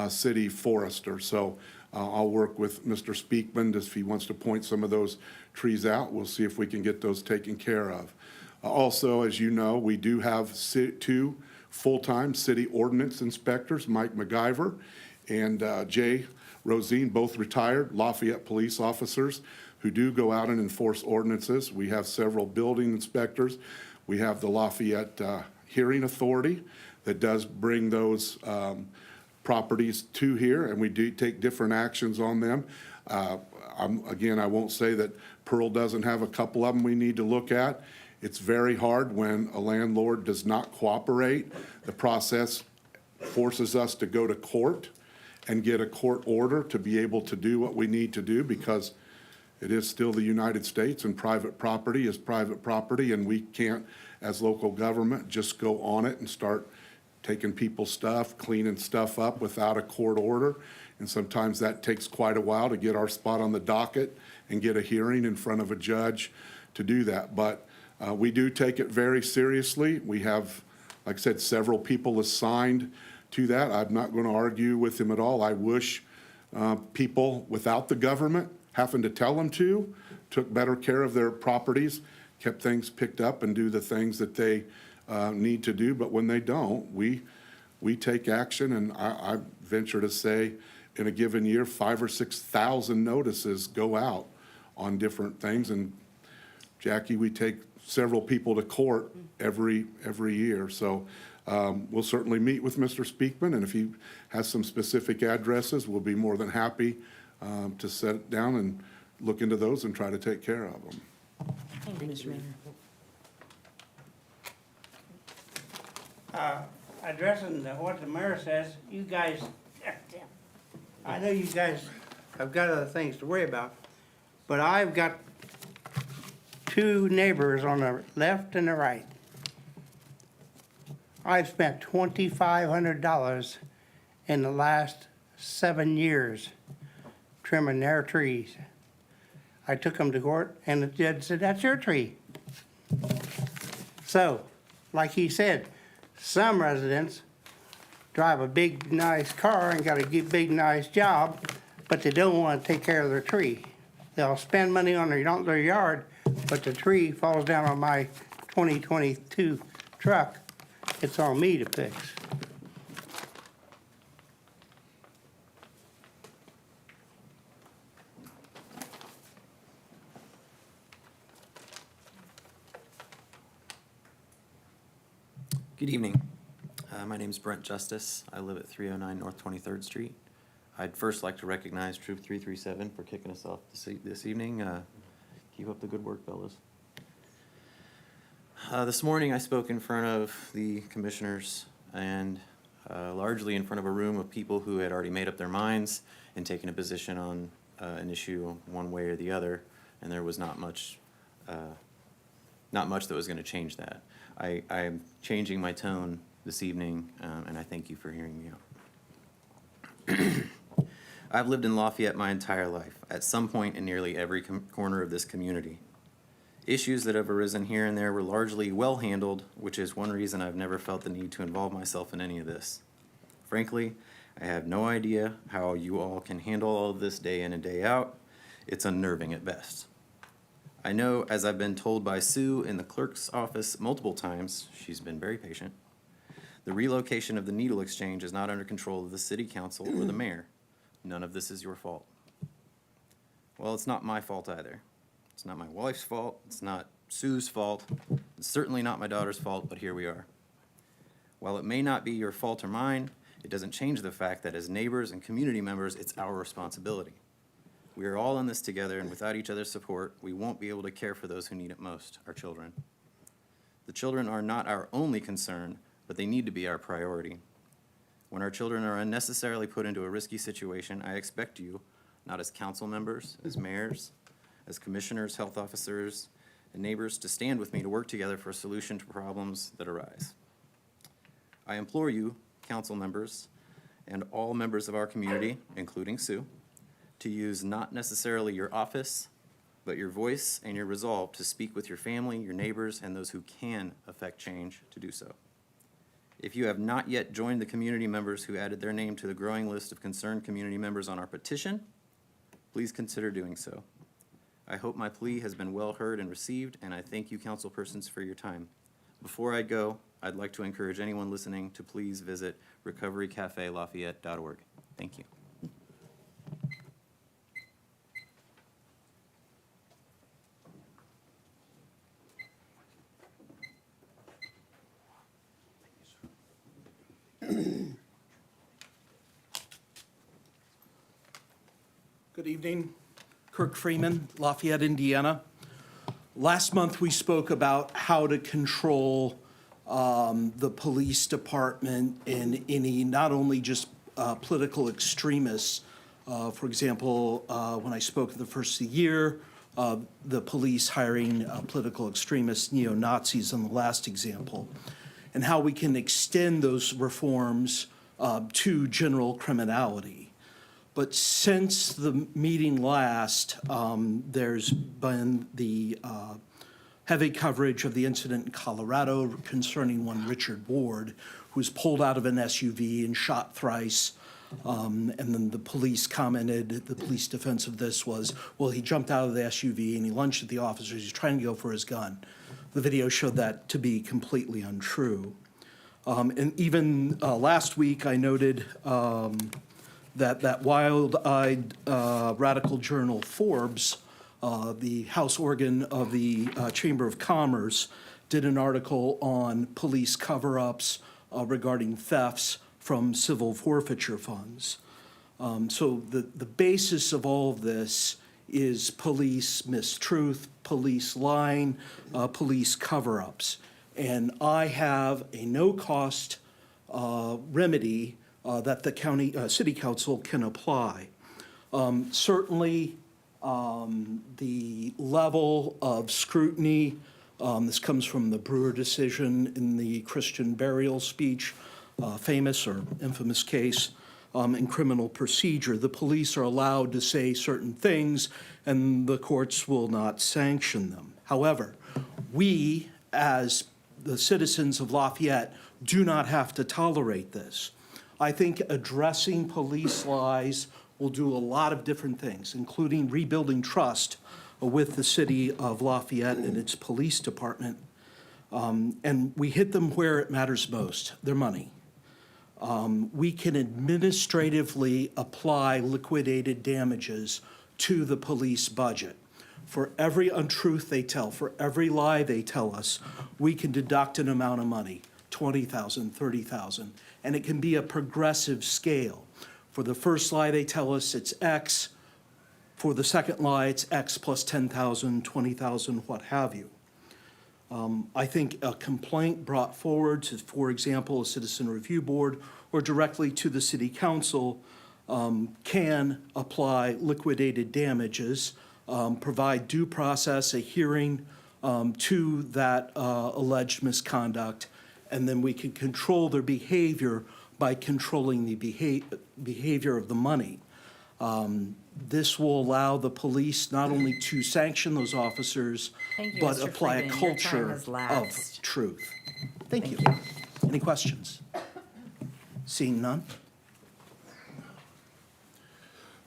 city forester. So I'll work with Mr. Speakman if he wants to point some of those trees out. We'll see if we can get those taken care of. Also, as you know, we do have 2 full-time city ordinance inspectors, Mike MacGyver and Jay Rosine, both retired Lafayette police officers who do go out and enforce ordinances. We have several building inspectors. We have the Lafayette Hearing Authority that does bring those properties to here, and we do take different actions on them. Again, I won't say that Pearl doesn't have a couple of them we need to look at. It's very hard when a landlord does not cooperate. The process forces us to go to court and get a court order to be able to do what we need to do, because it is still the United States and private property is private property, and we can't, as local government, just go on it and start taking people's stuff, cleaning stuff up without a court order. And sometimes that takes quite a while to get our spot on the docket and get a hearing in front of a judge to do that. But we do take it very seriously. We have, like I said, several people assigned to that. I'm not going to argue with him at all. I wish people without the government having to tell them to took better care of their properties, kept things picked up, and do the things that they need to do. But when they don't, we we take action, and I venture to say, in a given year, 5,000 or 6,000 notices go out on different things. And Jackie, we take several people to court every year. So we'll certainly meet with Mr. Speakman, and if he has some specific addresses, we'll be more than happy to sit down and look into those and try to take care of them. Thank you, Mr. Mayor. Addressing what the mayor says, you guys, I know you guys have got other things to worry about, but I've got two neighbors on the left and the right. I've spent $2,500 in the last 7 years trimming their trees. I took them to court, and the judge said, "That's your tree." So, like he said, some residents drive a big, nice car and got a big, nice job, but they don't want to take care of their tree. They'll spend money on their yard, but the tree falls down on my 2022 truck. It's on me to fix. Good evening. My name is Brent Justice. I live at 309 North 23rd Street. I'd first like to recognize Troop 337 for kicking us off this evening. Keep up the good work, fellas. This morning I spoke in front of the commissioners and largely in front of a room of people who had already made up their minds and taken a position on an issue one way or the other, and there was not much that was going to change that. I am changing my tone this evening, and I thank you for hearing me out. I've lived in Lafayette my entire life, at some point in nearly every corner of this community. Issues that have arisen here and there were largely well handled, which is one reason I've never felt the need to involve myself in any of this. Frankly, I have no idea how you all can handle all of this day in and day out. It's unnerving at best. I know, as I've been told by Sue in the clerk's office multiple times, she's been very patient, the relocation of the needle exchange is not under control of the city council or the mayor. None of this is your fault. Well, it's not my fault either. It's not my wife's fault. It's not Sue's fault. It's certainly not my daughter's fault, but here we are. While it may not be your fault or mine, it doesn't change the fact that as neighbors and community members, it's our responsibility. We are all in this together, and without each other's support, we won't be able to care for those who need it most, our children. The children are not our only concern, but they need to be our priority. When our children are unnecessarily put into a risky situation, I expect you, not as council members, as mayors, as commissioners, health officers, and neighbors, to stand with me to work together for a solution to problems that arise. I implore you, council members, and all members of our community, including Sue, to use not necessarily your office, but your voice and your resolve to speak with your family, your neighbors, and those who can affect change to do so. If you have not yet joined the community members who added their name to the growing list of concerned community members on our petition, please consider doing so. I hope my plea has been well heard and received, and I thank you, councilpersons, for your time. Before I go, I'd like to encourage anyone listening to please visit recoverycafelafayette.org. Thank you. Good evening. Kirk Freeman, Lafayette, Indiana. Last month, we spoke about how to control the police department and any, not only just political extremists. For example, when I spoke at the first of the year, the police hiring political extremists, neo-Nazis in the last example, and how we can extend those reforms to general criminality. But since the meeting last, there's been the heavy coverage of the incident in Colorado concerning one Richard Ward, who was pulled out of an SUV and shot thrice. And then the police commented, the police defense of this was, well, he jumped out of the SUV and he lunged at the officers. He's trying to go for his gun. The video showed that to be completely untrue. And even last week, I noted that wild-eyed radical journal Forbes, the House organ of the Chamber of Commerce, did an article on police cover-ups regarding thefts from civil forfeiture funds. So the basis of all of this is police mistruth, police lying, police cover-ups. And I have a no-cost remedy that the city council can apply. Certainly, the level of scrutiny, this comes from the Brewer decision in the Christian burial speech, famous or infamous case, in criminal procedure. The police are allowed to say certain things, and the courts will not sanction them. However, we, as the citizens of Lafayette, do not have to tolerate this. I think addressing police lies will do a lot of different things, including rebuilding trust with the city of Lafayette and its police department. And we hit them where it matters most, their money. We can administratively apply liquidated damages to the police budget. For every untruth they tell, for every lie they tell us, we can deduct an amount of money, $20,000, $30,000, and it can be a progressive scale. For the first lie they tell us, it's X. For the second lie, it's X plus 10,000, 20,000, what have you. I think a complaint brought forward to, for example, a citizen review board or directly to the city council can apply liquidated damages, provide due process, a hearing to that alleged misconduct, and then we can control their behavior by controlling the behavior of the money. This will allow the police not only to sanction those officers, Thank you, but Mr. apply a Freeman. Your time culture has of lapsed. truth. Thank you. Any questions? Seeing none?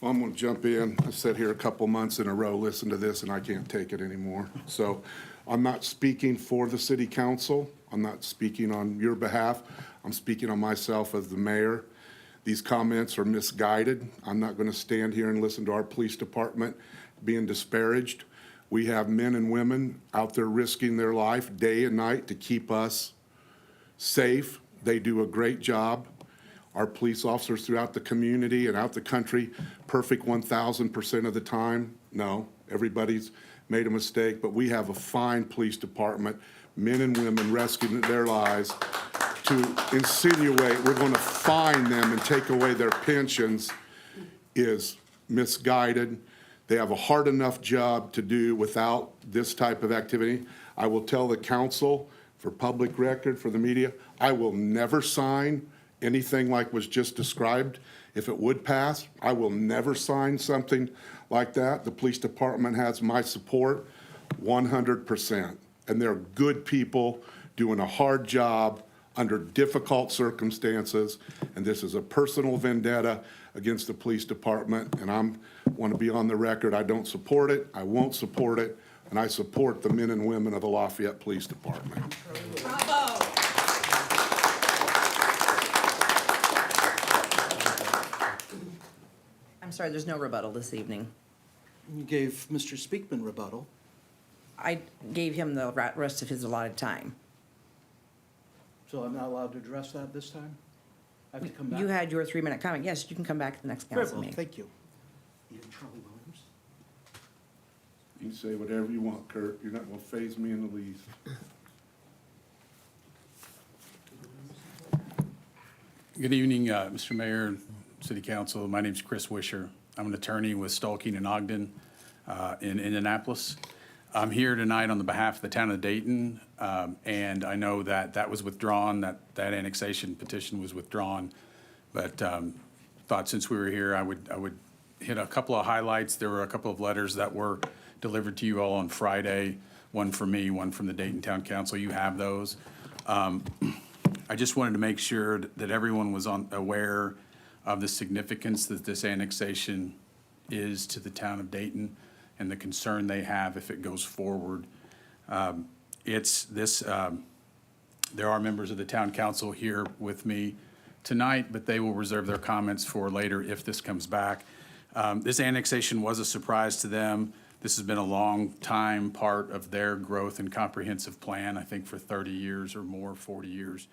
Well, I'm going to jump in. I sat here a couple months in a row, listened to this, and I can't take it anymore. So I'm not speaking for the city council. I'm not speaking on your behalf. I'm speaking on myself as the mayor. These comments are misguided. I'm not going to stand here and listen to our police department being disparaged. We have men and women out there risking their life day and night to keep us safe. They do a great job. Our police officers throughout the community and out the country, perfect 1,000% of the time. No, everybody's made a mistake, but we have a fine police department, men and women risking their lives to insinuate we're going to fine them and take away their pensions is misguided. They have a hard enough job to do without this type of activity. I will tell the council, for public record, for the media, I will never sign anything like was just described. If it would pass, I will never sign something like that. The police department has my support 100%. And they're good people doing a hard job under difficult circumstances, and this is a personal vendetta against the police department, and I want to be on the record. I don't support it, I won't support it, and I support the men and women of the Lafayette Police Department. Bravo. I'm sorry, there's no rebuttal this evening. You gave Mr. Speakman rebuttal. I gave him the rest of his allotted time. So I'm not allowed to address that this time? I have to come back? You had your 3-minute comment. Yes, you can come back to the next Very council well, meeting. thank you. Even Charlie Williams? You can say whatever you want, Kurt. You're not going to faze me in the least. Good evening, Mr. Mayor, City Council. My name's Chris Wisher. I'm an attorney with Stolking and Ogden in Indianapolis. I'm here tonight on the behalf of the town of Dayton, and I know that that was withdrawn, that annexation petition was withdrawn, but thought since we were here, I would hit a couple of highlights. There were a couple of letters that were delivered to you all on Friday, one from me, one from the Dayton Town Council. You have those. I just wanted to make sure that everyone was aware of the significance that this annexation is to the town of Dayton and the concern they have if it goes forward. There are members of the town council here with me tonight, but they will reserve their comments for later if this comes back. This annexation was a surprise to them. This has been a long time part of their growth and comprehensive plan, I think for 30 years or more, 40 years.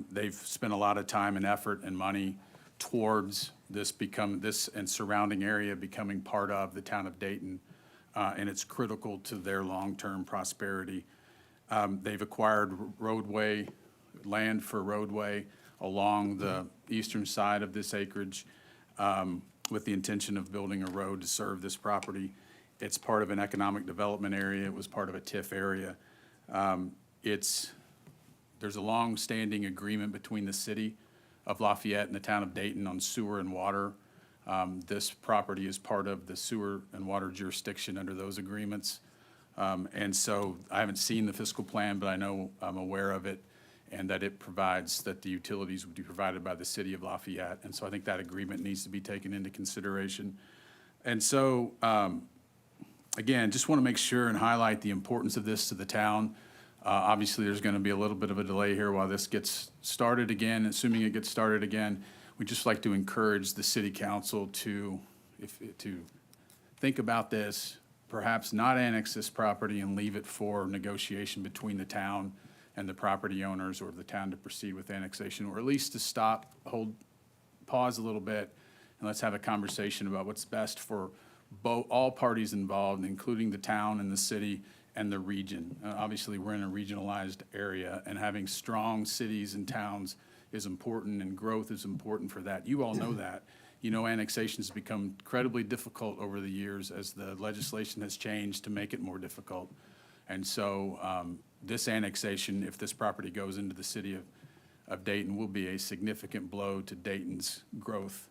They've spent a lot of time and effort and money towards this and surrounding area becoming part of the town of Dayton, and it's critical to their long-term prosperity. They've acquired land for roadway along the eastern side of this acreage with the intention of building a road to serve this property. It's part of an economic development area. It was part of a TIF area. There's a long-standing agreement between the city of Lafayette and the town of Dayton on sewer and water. This property is part of the sewer and water jurisdiction under those agreements. And so I haven't seen the fiscal plan, but I know I'm aware of it, and that it provides that the utilities would be provided by the city of Lafayette. And so I think that agreement needs to be taken into consideration. And so, again, just want to make sure and highlight the importance of this to the town. Obviously, there's going to be a little bit of a delay here while this gets started again. Assuming it gets started again, we'd just like to encourage the city council to think about this, perhaps not annex this property and leave it for negotiation between the town and the property owners, or the town to proceed with annexation, or at least to pause a little bit, and let's have a conversation about what's best for all parties involved, including the town and the city and the region. Obviously, we're in a regionalized area, and having strong cities and towns is important, and growth is important for that. You all know that. You know, annexations have become incredibly difficult over the years as the legislation has changed to make it more difficult. And so this annexation, if this property goes into the city of Dayton, will be a significant blow to Dayton's growth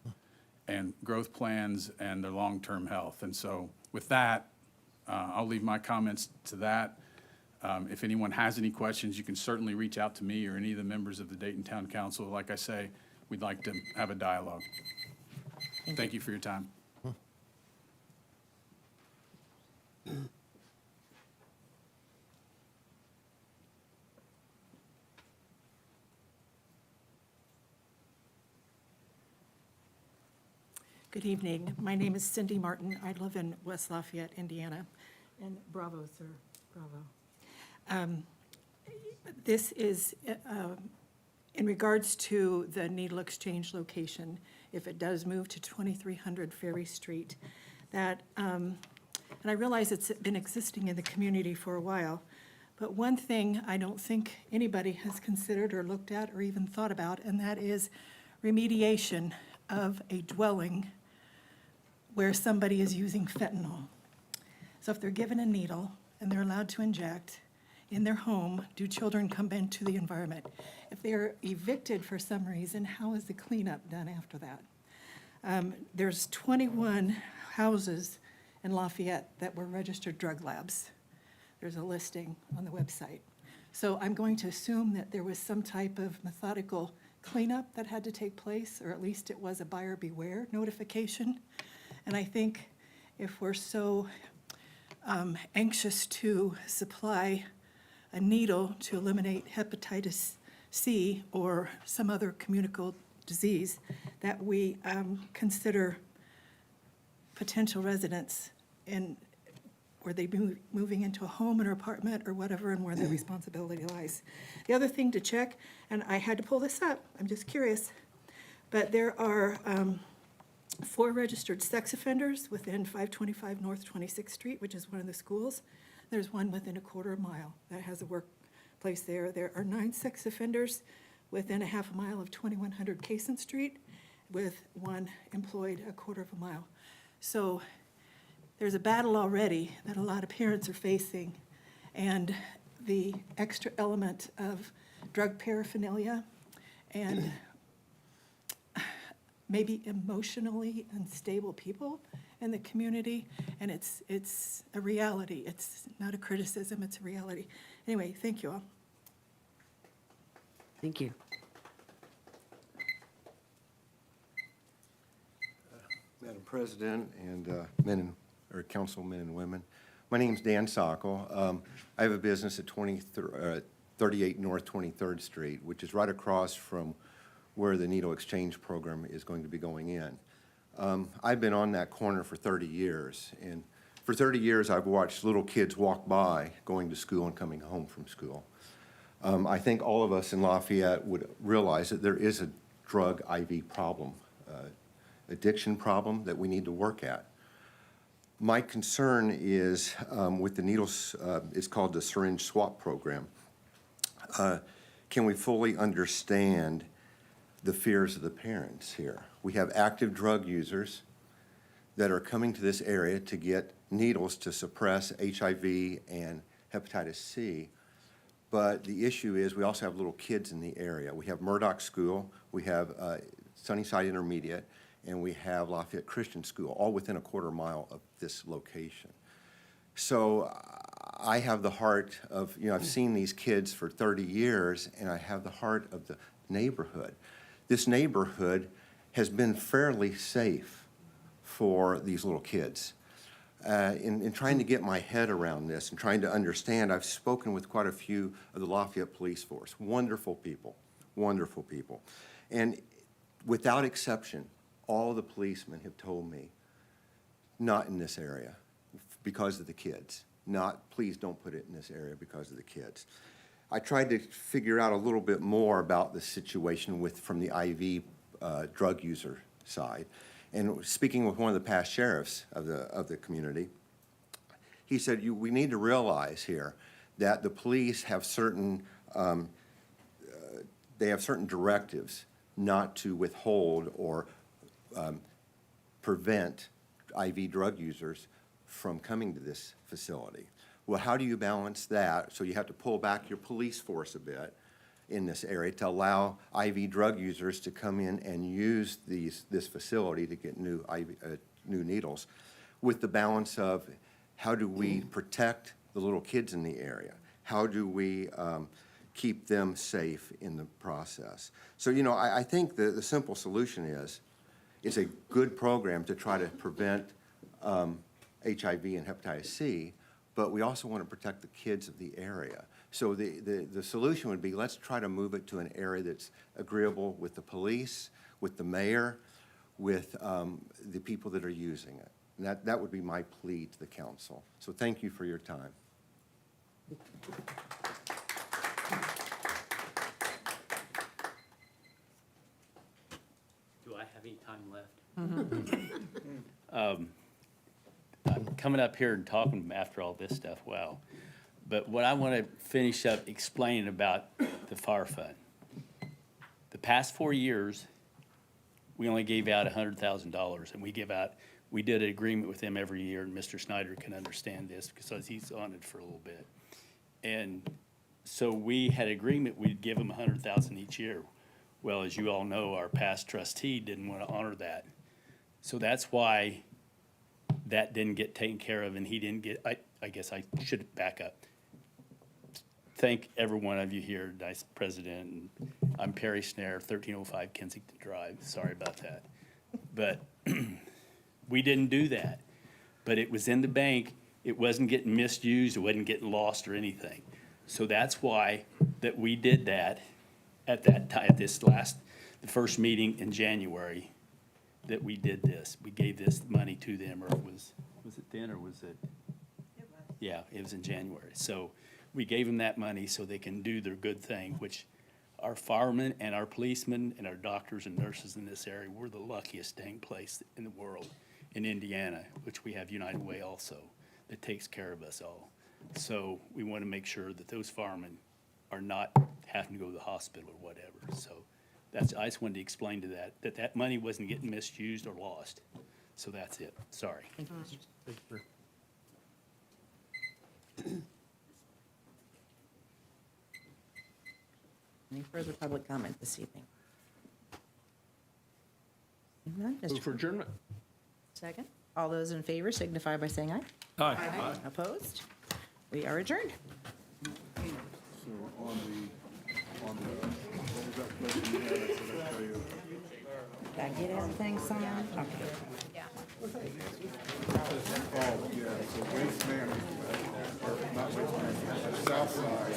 plans and their long-term health. And so with that, I'll leave my comments to that. If anyone has any questions, you can certainly reach out to me or any of the members of the Dayton Town Council. Like I say, we'd like to have a dialogue. Thank you for your time. Good evening. My name is Cindy Martin. I live in West Lafayette, Indiana. And bravo, sir, bravo. This is in regards to the needle exchange location, if it does move to 2300 Ferry Street, and I realize it's been existing in the community for a while, but one thing I don't think anybody has considered or looked at or even thought about, and that is remediation of a dwelling where somebody is using fentanyl. So if they're given a needle and they're allowed to inject in their home, do children come into the environment? If they're evicted for some reason, how is the cleanup done after that? There's 21 houses in Lafayette that were registered drug labs. There's a listing on the website. So I'm going to assume that there was some type of methodical cleanup that had to take place, or at least it was a buyer beware notification. And I think if we're so anxious to supply a needle to eliminate hepatitis C or some communicable communicable disease, that we consider potential residents where they be moving into a home or apartment or whatever, and where their responsibility lies. The other thing to check, and I had to pull this up, I'm just curious, but there are 4 registered sex offenders within 525 North 26th Street, which is one of the schools. There's one within a quarter mile that has a workplace there. There are 9 sex offenders within a half a mile of 2100 Cason Street, with one employed a quarter of a mile. So there's a battle already that a lot of parents are facing, and the extra element of drug paraphernalia and maybe emotionally unstable people in the community, and it's a reality. It's not a criticism, it's a reality. Anyway, thank you all. Thank you. Madam President and councilmen and women, my name's Dan Sockel. I have a business at 38 North 23rd Street, which is right across from where the needle exchange program is going to be going in. I've been on that corner for 30 years, and for 30 years, I've watched little kids walk by going to school and coming home from school. I think all of us in Lafayette would realize that there is a drug IV problem, addiction problem that we need to work at. My concern is with the needles, it's called the syringe swap program. Can we fully understand the fears of the parents here? We have active drug users that are coming to this area to get needles to suppress HIV and hepatitis C. But the issue is we also have little kids in the area. We have Murdoch School, we have Sunnyside Intermediate, and we have Lafayette Christian School, all within a quarter mile of this location. So I have the heart of, I've seen these kids for 30 years, and I have the heart of the neighborhood. This neighborhood has been fairly safe for these little kids. In trying to get my head around this and trying to understand, I've spoken with quite a few of the Lafayette Police Force. Wonderful people, wonderful people. And without exception, all the policemen have told me, not in this area because of the kids. Not, please don't put it in this area because of the kids. I tried to figure out a little bit more about the situation from the IV drug user side. And speaking with one of the past sheriffs of the community, he said, we need to realize here that the police have certain directives not to withhold or prevent IV drug users from coming to this facility. Well, how do you balance that? So you have to pull back your police force a bit in this area to allow IV drug users to come in and use this facility to get new needles, with the balance of how do we protect the little kids in the area? How do we keep them safe in the process? So, I think the simple solution is a good program to try to prevent HIV and hepatitis C, but we also want to protect the kids of the area. So the solution would be, let's try to move it to an area that's agreeable with the police, with the mayor, with the people that are using it. And that would be my plea to the council. So thank you for your time. Do I have any time left? I'm coming up here and talking after all this stuff, wow. But what I want to finish up explaining about the fire fund. The past 4 years, we only gave out $100,000, and we did an agreement with them every year, and Mr. Snyder can understand this because he's on it for a little bit. And so we had an agreement, we'd give them $100,000 each year. Well, as you all know, our past trustee didn't want to honor that. So that's why that didn't get taken care of, and he didn't get, I guess I should back up. Thank every one of you here, Vice President, and I'm Perry Snare, 1305 Kensington Drive, sorry about that. But we didn't do that, but it was in the bank, it wasn't getting misused, it wasn't getting lost or anything. So that's why that we did that at that time, at the first meeting in January, that we did this. We gave this money to them, or was it then, or was it? It was. Yeah, it was in January. So we gave them that money so they can do their good thing, which our firemen and our policemen and our doctors and nurses in this area, we're the luckiest dang place in the world, in Indiana, which we have United Way also, that takes care of us all. So we want to make sure that those firemen are not having to go to the hospital or whatever. So I just wanted to explain to that money wasn't getting misused or lost. So that's it. Sorry. Thank you. Any further public comment this evening? None, Move for adjournment. Second. All those in favor signify by saying aye. Aye. Opposed? We are adjourned. So on the, what was that question you had? I said I'd tell you. Did I get everything signed? Okay. Oh, yeah, so waste management, or not waste management, south side.